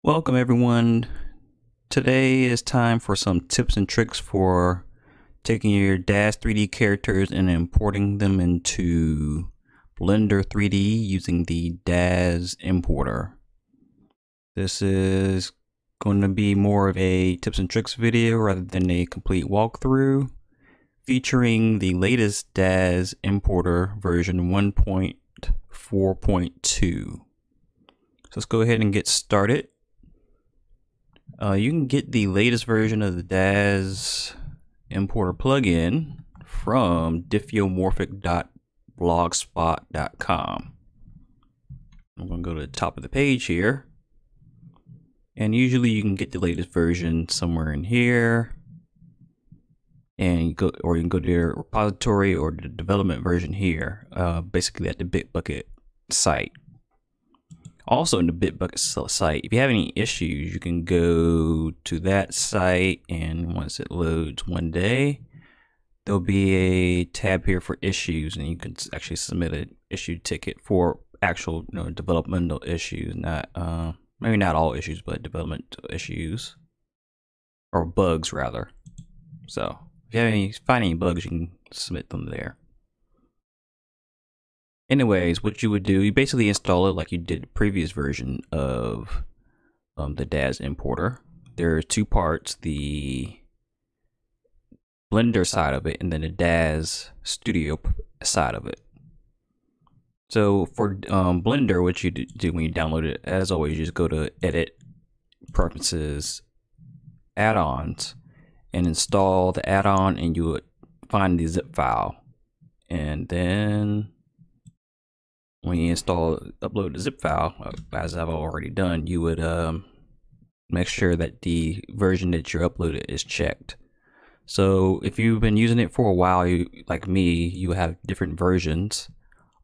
Welcome everyone. Today is time for some tips and tricks for taking your Daz 3D characters and importing them into Blender 3D using the Daz Importer. This is going to be more of a tips and tricks video rather than a complete walkthrough, featuring the latest Daz Importer version 1.4.2. So let's go ahead and get started. You can get the latest version of the Daz Importer plugin from diffeomorphic.blogspot.com. I'm going to go to the top of the page here, and usually you can get the latest version somewhere in here, and you can go to your repository or the development version here, basically at the Bitbucket site. Also in the Bitbucket site, if you have any issues, you can go to that site, and once it loads one day, there'll be a tab here for issues, and you can actually submit an issue ticket for actual developmental issues, not maybe not all issues, but developmental issues or bugs rather. So if you find any bugs, you can submit them there. Anyways, what you would do, you basically install it like you did the previous version of the Daz Importer. There are two parts, the Blender side of it and then the Daz Studio side of it. So for Blender, what you do when you download it, as always, you just go to Edit, Preferences, Add-ons, and install the add-on, and you would find the zip file. And then when you upload the zip file, as I've already done, you would make sure that the version that you're uploaded is checked. So if you've been using it for a while, like me, you have different versions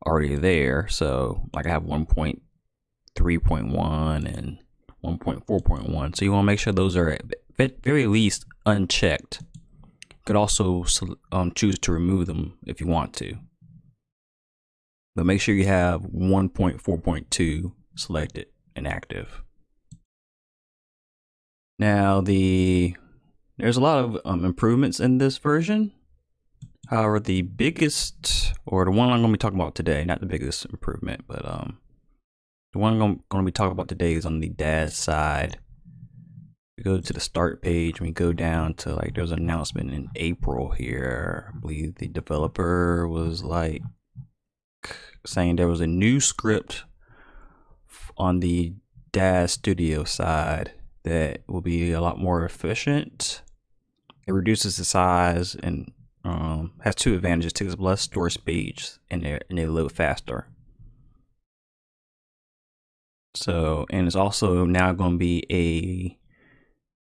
already there. So like I have 1.3.1 and 1.4.1. So you want to make sure those are at very least unchecked. You could also choose to remove them if you want to. But make sure you have 1.4.2 selected and active. Now there's a lot of improvements in this version. However, the biggest, or the one I'm going to be talking about today, not the biggest improvement, but the one I'm going to be talking about today is on the Daz side. We go to the start page, and we go down to there's an announcement in April here. I believe the developer was saying there was a new script on the Daz Studio side that will be a lot more efficient. It reduces the size and has two advantages: it takes up less storage space and they load faster. So, and it's also now going to be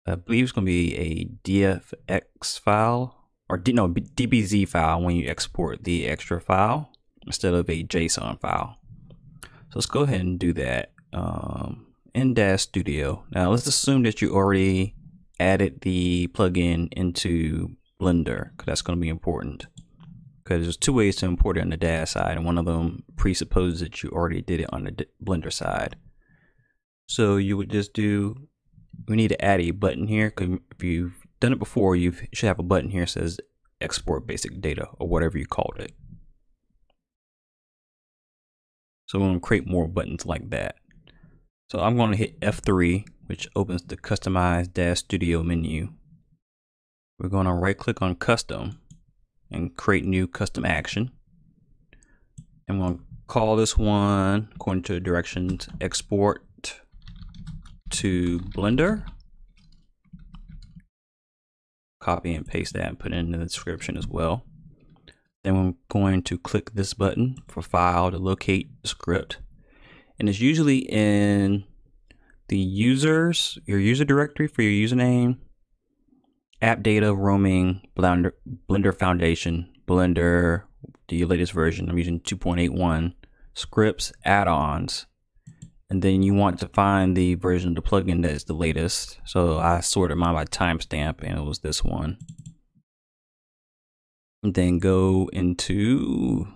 I believe it's going to be a DFX file, or DBZ file when you export the extra file, instead of a JSON file. So let's go ahead and do that in Daz Studio. Now let's assume that you already added the plugin into Blender, because that's going to be important, because there's two ways to import it on the Daz side, and one of them presupposes that you already did it on the Blender side. So you would just we need to add a button here, because if you've done it before, you should have a button here that says export basic data, or whatever you called it. So we're going to create more buttons like that. So I'm going to hit F3, which opens the Customize Daz Studio menu. We're going to right click on Custom and create new custom action. I'm going to call this one, according to the directions, Export to Blender. Copy and paste that and put it in the description as well. Then we're going to click this button for File to locate the script, and it's usually in the your user directory for your username, app data, roaming, Blender Foundation, Blender, the latest version. I'm using 2.81, scripts, add-ons, and then you want to find the version of the plugin that is the latest. So I sorted mine by timestamp, and it was this one. And then go into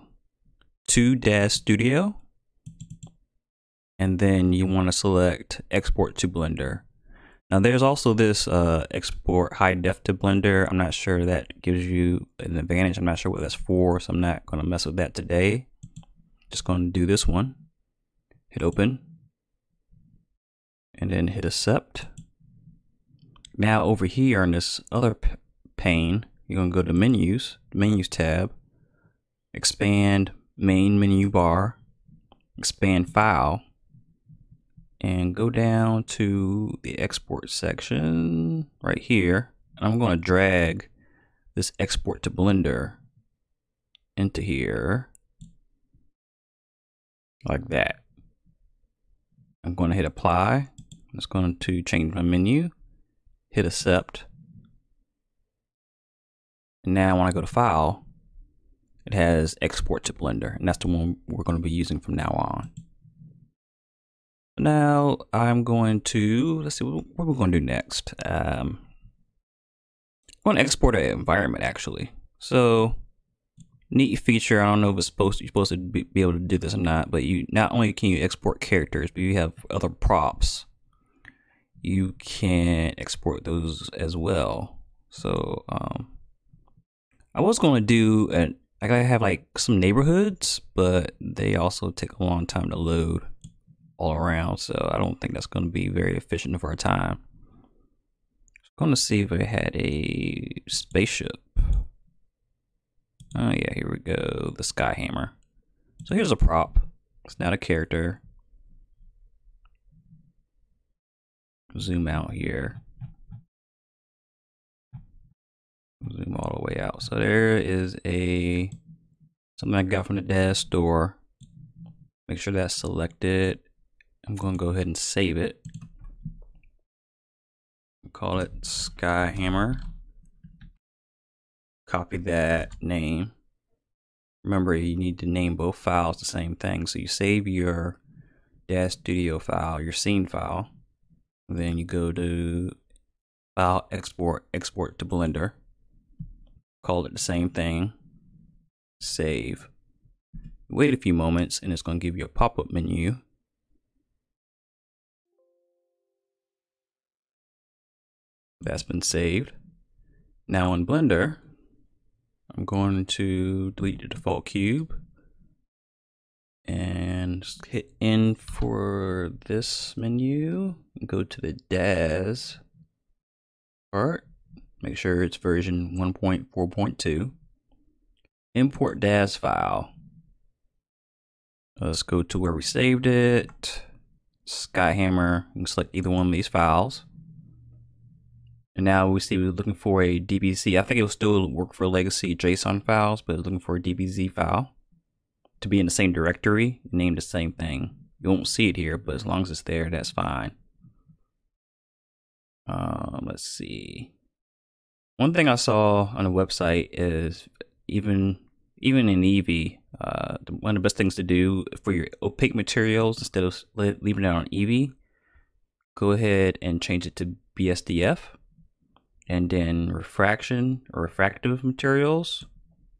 Daz Studio and then you want to select export to Blender. Now there's also this export high def to Blender. I'm not sure that gives you an advantage. I'm not sure what that's for, so I'm not going to mess with that today. Just going to do this one. Hit open and then hit accept. Now over here in this other pane, you're going to go to menus, menus tab, expand main menu bar, expand file, and go down to the export section right here. And I'm going to drag this export to Blender into here like that. I'm going to hit apply. It's going to change my menu, hit accept. And now when I go to file, it has export to Blender, and that's the one we're going to be using from now on. Now I'm going to, let's see what we're going to do next. I'm going to export an environment actually. So neat feature. I don't know if it's you're supposed to be able to do this or not, but you not only can you export characters, but you have other props. You can export those as well. So I was going to do I gotta have like some neighborhoods, but they also take a long time to load all around, so I don't think that's going to be very efficient of our time. I'm going to see if I had a spaceship. Oh yeah, here we go, the sky hammer. So here's a prop. It's not a character. Zoom out here. Zoom all the way out. So there is something I got from the Daz store. Make sure that's selected. I'm going to go ahead and save it. Call it Sky Hammer. Copy that name. Remember, you need to name both files the same thing. So you save your Daz Studio file, your scene file. Then you go to File, Export, Export to Blender. Call it the same thing. Save. Wait a few moments and it's going to give you a pop-up menu. That's been saved. Now in Blender, I'm going to delete the default cube and just hit N for this menu and go to the Daz part. Make sure it's version 1.4.2. Import Daz file. Let's go to where we saved it. Skyhammer. You can select either one of these files. And now we see we're looking for a DBZ. I think it will still work for legacy JSON files, but it's looking for a DBZ file to be in the same directory, named the same thing. You won't see it here, but as long as it's there, that's fine. Let's see. One thing I saw on the website is even in Eevee, one of the best things to do for your opaque materials, instead of leaving it on Eevee, go ahead and change it to BSDF, and then refraction or refractive materials.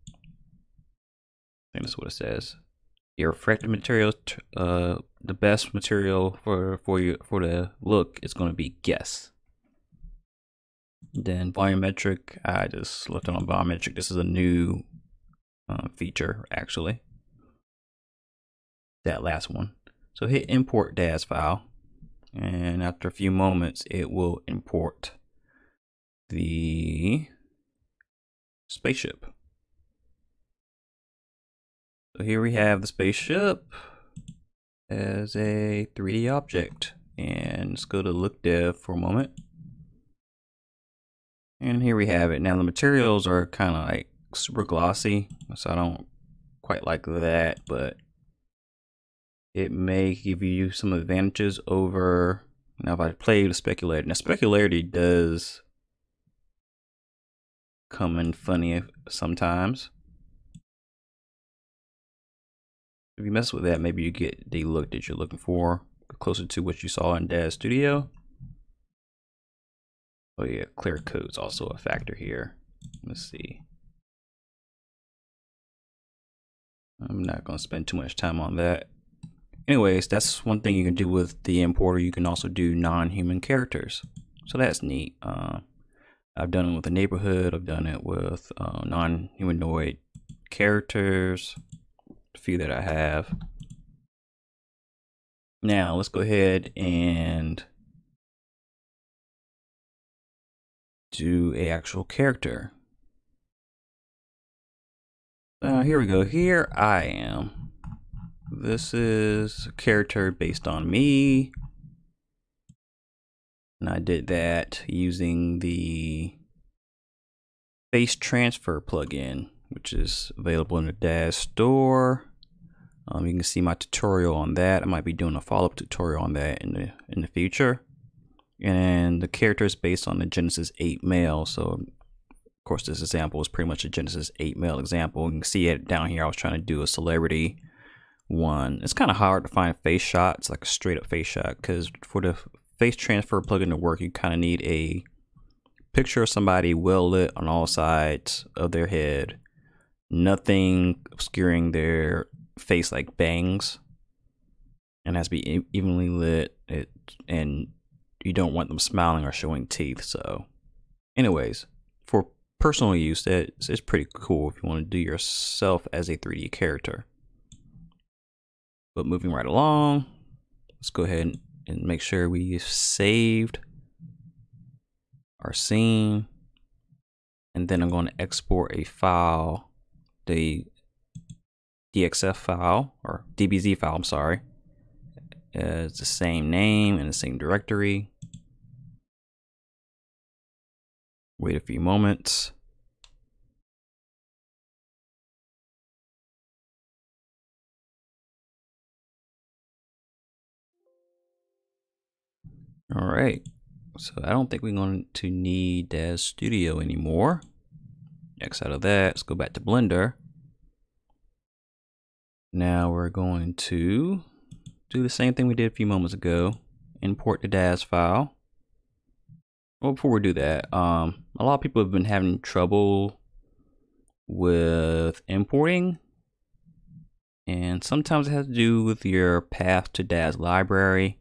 I think that's what it says. Your refractive materials, the best material for the look is going to be guess. Then volumetric, I just left it on volumetric. This is a new feature actually. That last one. So hit import Daz file, and after a few moments, it will import the spaceship. So here we have the spaceship as a 3D object, and let's go to look dev for a moment. And here we have it. Now the materials are kind of like super glossy, so I don't quite like that, but it may give you some advantages over. Now if I play the specularity, now specularity does come in funny sometimes. If you mess with that, maybe you get the look that you're looking for, closer to what you saw in Daz Studio. Oh yeah, clear code's also a factor here. Let's see. I'm not going to spend too much time on that. Anyways, that's one thing you can do with the importer. You can also do non-human characters. So that's neat. I've done it with the neighborhood. I've done it with non-humanoid characters, a few that I have. Now let's go ahead and do a actual character. Here we go. Here I am. This is a character based on me. And I did that using the face transfer plugin, which is available in the Daz store. You can see my tutorial on that. I might be doing a follow-up tutorial on that in the future. And the character is based on the Genesis 8 male. So of course this example is pretty much a Genesis 8 male example. You can see it down here. I was trying to do a celebrity one. It's kind of hard to find face shots, like a straight up face shot, because for the face transfer plugin to work, you kind of need a picture of somebody well lit on all sides of their head, nothing obscuring their face like bangs, and it has to be evenly lit, and you don't want them smiling or showing teeth. So anyways, for personal use, it's pretty cool if you want to do yourself as a 3D character. But moving right along, let's go ahead and make sure we saved our scene. And then I'm going to export a file, the DXF file, or DBZ file, I'm sorry. It's the same name and the same directory. Wait a few moments. All right, so I don't think we're going to need Daz Studio anymore. X out of that, let's go back to Blender. Now we're going to do the same thing we did a few moments ago. Import the Daz file. Well, before we do that, a lot of people have been having trouble with importing. And sometimes it has to do with your path to Daz library.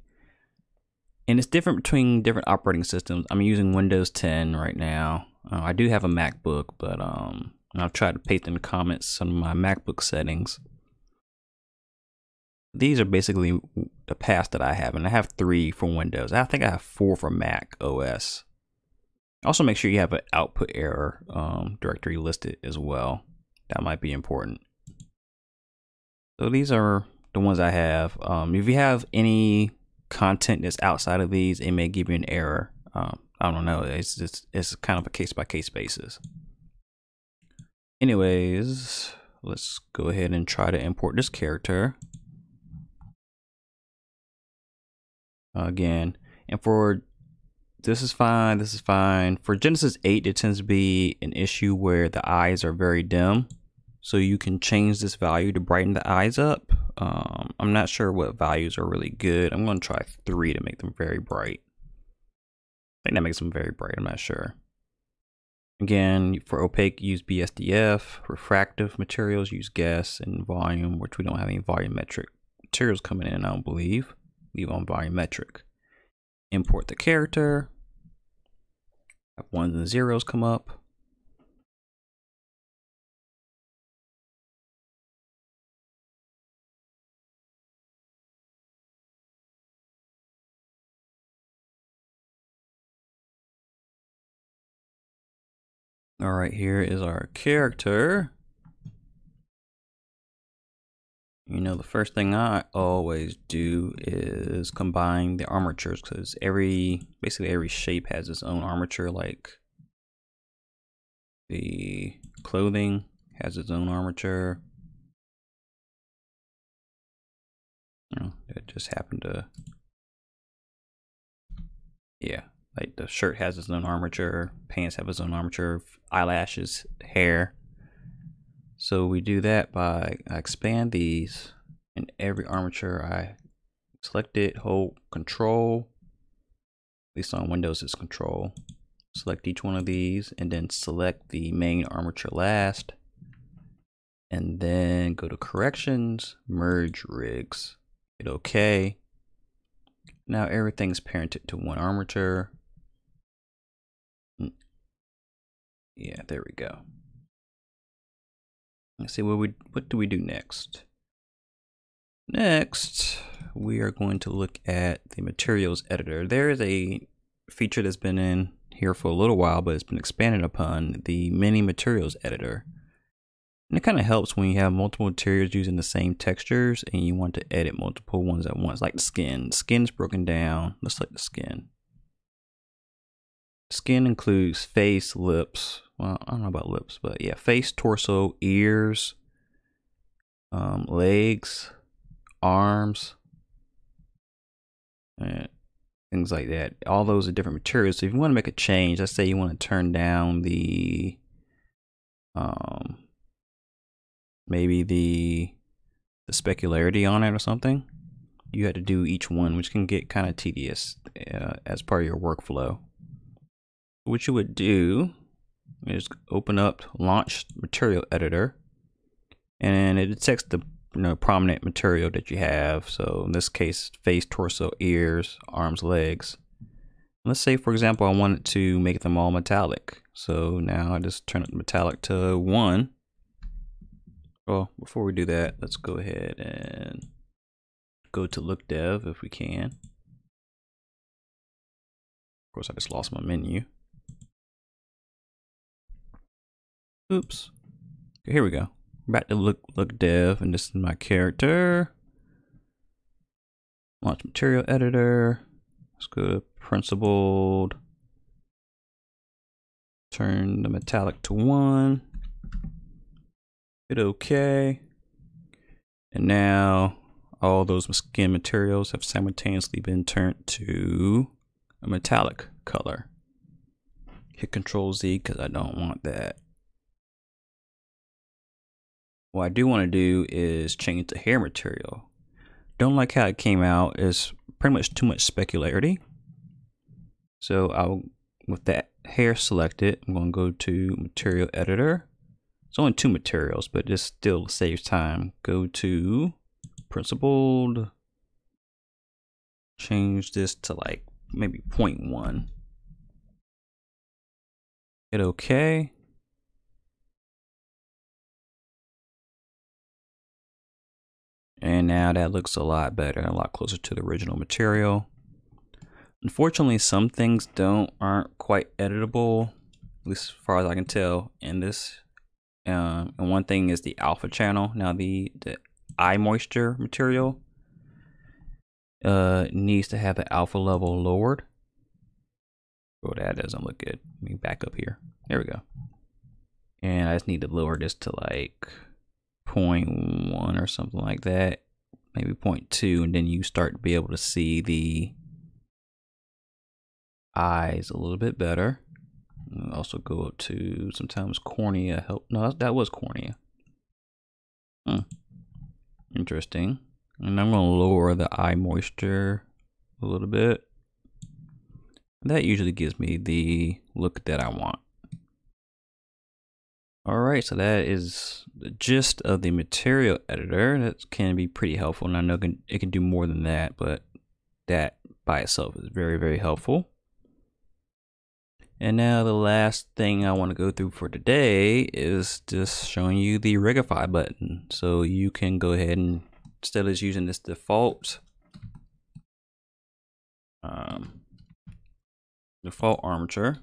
And it's different between different operating systems. I'm using Windows 10 right now. I do have a MacBook, but I've tried to paste in the comments some of my MacBook settings. These are basically the paths that I have, and I have 3 for Windows. I think I have 4 for Mac OS. Also, make sure you have an output error directory listed as well. That might be important. So these are the ones I have. If you have any content that's outside of these, it may give you an error. I don't know. It's kind of a case-by-case basis. Anyways, let's go ahead and try to import this character again. And for this is fine. This is fine. For Genesis 8, it tends to be an issue where the eyes are very dim. So you can change this value to brighten the eyes up. I'm not sure what values are really good. I'm going to try 3 to make them very bright. I think that makes them very bright. I'm not sure. Again, for opaque, use BSDF. Refractive materials, use gas. And volume, which we don't have any volumetric materials coming in, I don't believe. Leave on volumetric. Import the character. Have 1s and 0s come up. All right, here is our character. You know, the first thing I always do is combine the armatures, because basically every shape has its own armature. Like the clothing has its own armature. You know, that just happened to, yeah. Like the shirt has its own armature, pants have its own armature, eyelashes, hair. So we do that by I expand these, and every armature I select it, hold Control. At least on Windows it's Control. Select each one of these, and then select the main armature last. And then go to Corrections, Merge Rigs. Hit OK. Now everything's parented to one armature. Yeah, there we go. Let's see what do we do next? Next, we are going to look at the materials editor. There is a feature that's been in here for a little while, but it's been expanded upon, the mini materials editor. And it kind of helps when you have multiple materials using the same textures and you want to edit multiple ones at once, like the skin. Skin's broken down. Let's select the skin. Skin includes face, lips. Well, I don't know about lips, but yeah, face, torso, ears, legs, arms, and things like that. All those are different materials. So if you want to make a change, let's say you want to turn down the maybe the specularity on it or something, you have to do each one, which can get kind of tedious as part of your workflow. What you would do is open up Launch Material Editor, and it detects the prominent material that you have. So in this case, face, torso, ears, arms, legs. Let's say, for example, I wanted to make them all metallic. So now I just turn up the metallic to 1. Well, before we do that, let's go ahead and go to Look Dev if we can. Of course, I just lost my menu. Oops. Okay, here we go. Back to look dev, and this is my character. Launch material editor. Let's go to principled. Turn the metallic to 1. Hit OK. And now all those skin materials have simultaneously been turned to a metallic color. Hit Control Z because I don't want that. What I do want to do is change the hair material. Don't like how it came out. It's pretty much too much specularity. So with that hair selected, I'm going to go to Material Editor. It's only 2 materials, but this still saves time. Go to Principled. Change this to like maybe 0.1. Hit OK. And now that looks a lot better, a lot closer to the original material. Unfortunately, some things aren't quite editable, at least as far as I can tell in this. And one thing is the alpha channel. Now the eye moisture material needs to have the alpha level lowered. Oh, that doesn't look good. Let me back up here. There we go. And I just need to lower this to like 0.1 or something like that, maybe 0.2, and then you start to be able to see the eyes a little bit better. And also go up to sometimes cornea help. No, that was cornea. Interesting. And I'm going to lower the eye moisture a little bit. That usually gives me the look that I want. Alright, so that is the gist of the material editor. That can be pretty helpful, and I know it can do more than that, but that by itself is very, very helpful. And now the last thing I want to go through for today is just showing you the Regify button. So you can go ahead and, instead of using this default armature,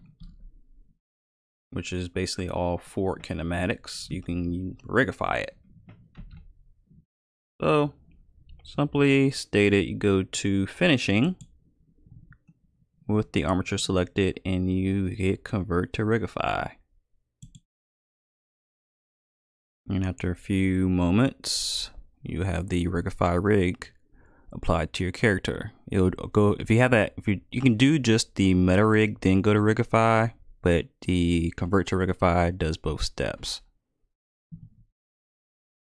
which is basically all 4 kinematics, you can Regify it. So simply stated, you go to finishing with the armature selected and you hit convert to Regify. And after a few moments, you have the Regify rig applied to your character. It would go, if you have that, you can do just the meta rig, then go to Regify, but the convert to Regify does both steps.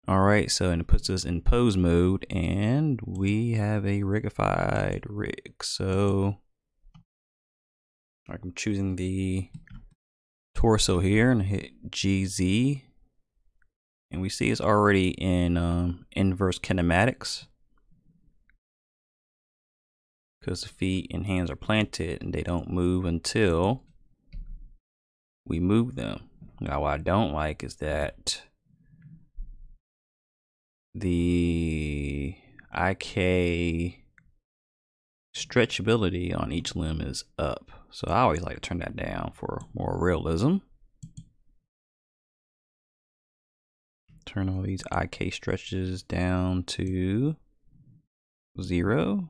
Alright, so it puts us in pose mode and we have a Regified rig. So I'm choosing the torso here and hit GZ, and we see it's already in inverse kinematics. because the feet and hands are planted and they don't move until we move them. Now, what I don't like is that the IK stretchability on each limb is up. So I always like to turn that down for more realism. Turn all these IK stretches down to 0.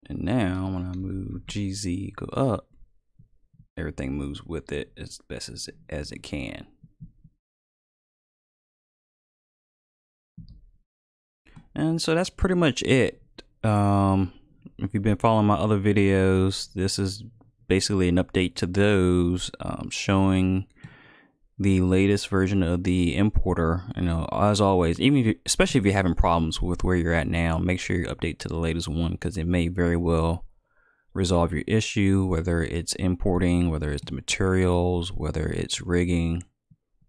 And now when I move GZ go up, everything moves with it as best as it can. And so that's pretty much it. If you've been following my other videos, this is basically an update to those, showing the latest version of the importer. You know, as always, especially if you're having problems with where you're at now, make sure you update to the latest one, because it may very well resolve your issue, whether it's importing, whether it's the materials, whether it's rigging,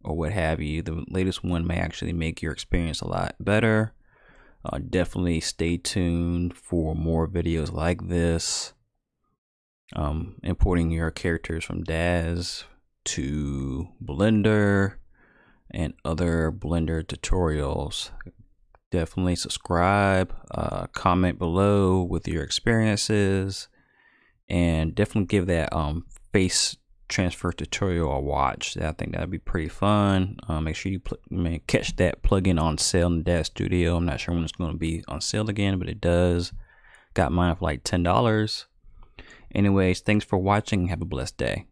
or what have you. The latest one may actually make your experience a lot better. Definitely stay tuned for more videos like this, importing your characters from Daz to Blender and other Blender tutorials. Definitely subscribe, comment below with your experiences, and definitely give that face transfer tutorial a watch. I think that'd be pretty fun. Make sure you catch that plugin on sale in Daz Studio. I'm not sure when it's going to be on sale again, but it does. Got mine for like $10. Anyways, thanks for watching. Have a blessed day.